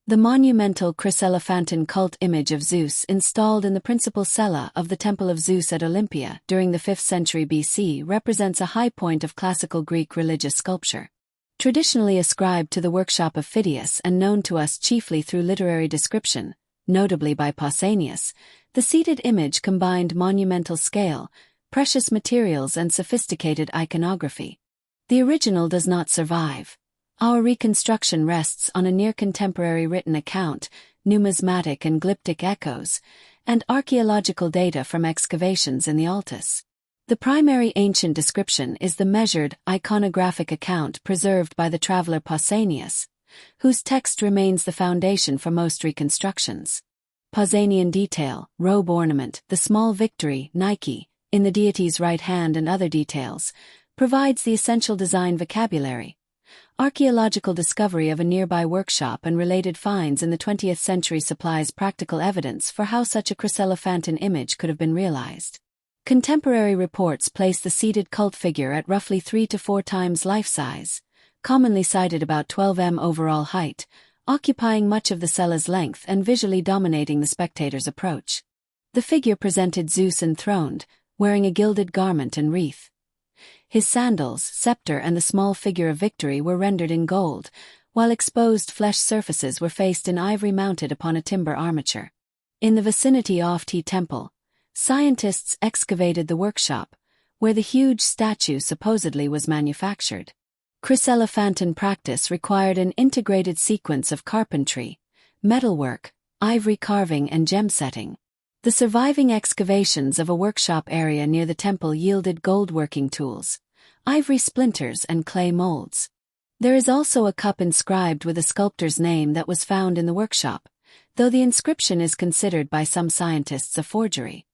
The monumental chryselephantine cult image of Zeus installed in the principal cella of the Temple of Zeus at Olympia during the 5th century BC represents a high point of classical Greek religious sculpture. Traditionally ascribed to the workshop of Phidias and known to us chiefly through literary description, notably by Pausanias, the seated image combined monumental scale, precious materials and sophisticated iconography. The original does not survive. Our reconstruction rests on a near-contemporary written account, numismatic and glyptic echoes, and archaeological data from excavations in the Altus. The primary ancient description is the measured, iconographic account preserved by the traveler Pausanias, whose text remains the foundation for most reconstructions. Pausanian detail, robe ornament, the small victory, Nike, in the deity's right hand and other details, provides the essential design vocabulary. Archaeological discovery of a nearby workshop and related finds in the 20th century supplies practical evidence for how such a chryselephantine image could have been realized. Contemporary reports place the seated cult figure at roughly 3 to 4 times life size, commonly cited about 12 m overall height, occupying much of the cella's length and visually dominating the spectator's approach. The figure presented Zeus enthroned, wearing a gilded garment and wreath. His sandals, scepter and the small figure of victory were rendered in gold, while exposed flesh surfaces were faced in ivory mounted upon a timber armature. In the vicinity of the temple, scientists excavated the workshop, where the huge statue supposedly was manufactured. Chryselephantine practice required an integrated sequence of carpentry, metalwork, ivory carving and gem setting. The surviving excavations of a workshop area near the temple yielded gold working tools, ivory splinters and clay molds. There is also a cup inscribed with a sculptor's name that was found in the workshop, though the inscription is considered by some scientists a forgery.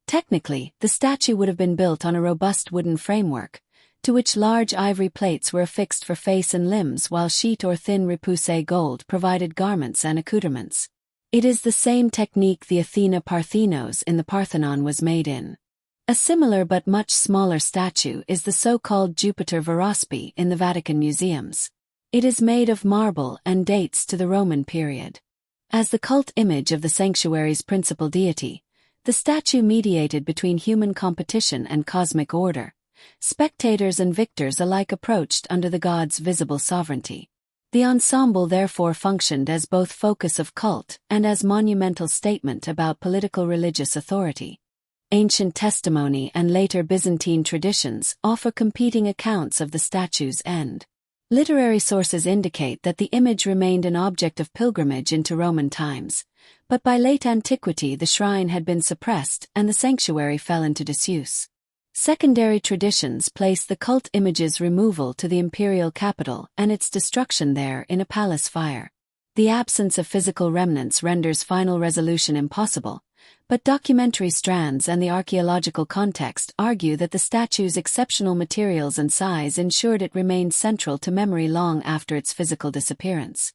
Technically, the statue would have been built on a robust wooden framework, to which large ivory plates were affixed for face and limbs while sheet or thin repoussé gold provided garments and accoutrements. It is the same technique the Athena Parthenos in the Parthenon was made in. A similar but much smaller statue is the so-called Jupiter Olympien in the Vatican museums. It is made of marble and dates to the Roman period. As the cult image of the sanctuary's principal deity, the statue mediated between human competition and cosmic order. Spectators and victors alike approached under the god's visible sovereignty. The ensemble therefore functioned as both focus of cult and as monumental statement about political religious authority. Ancient testimony and later Byzantine traditions offer competing accounts of the statue's end. Literary sources indicate that the image remained an object of pilgrimage into Roman times, but by late antiquity the shrine had been suppressed and the sanctuary fell into disuse. Secondary traditions place the cult image's removal to the imperial capital and its destruction there in a palace fire. The absence of physical remnants renders final resolution impossible, but documentary strands and the archaeological context argue that the statue's exceptional materials and size ensured it remained central to memory long after its physical disappearance.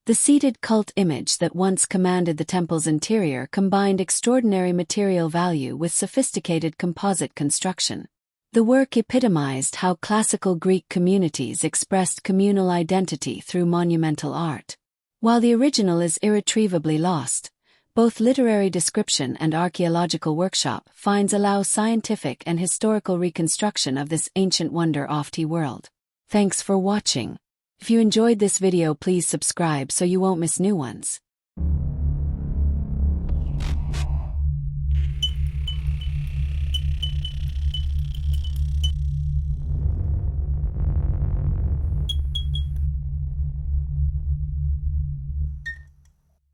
The seated cult image that once commanded the temple's interior combined extraordinary material value with sophisticated composite construction. The work epitomized how classical Greek communities expressed communal identity through monumental art. While the original is irretrievably lost, both literary description and archaeological workshop finds allow scientific and historical reconstruction of this ancient wonder of the world. Thanks for watching. If you enjoyed this video, please subscribe so you won't miss new ones.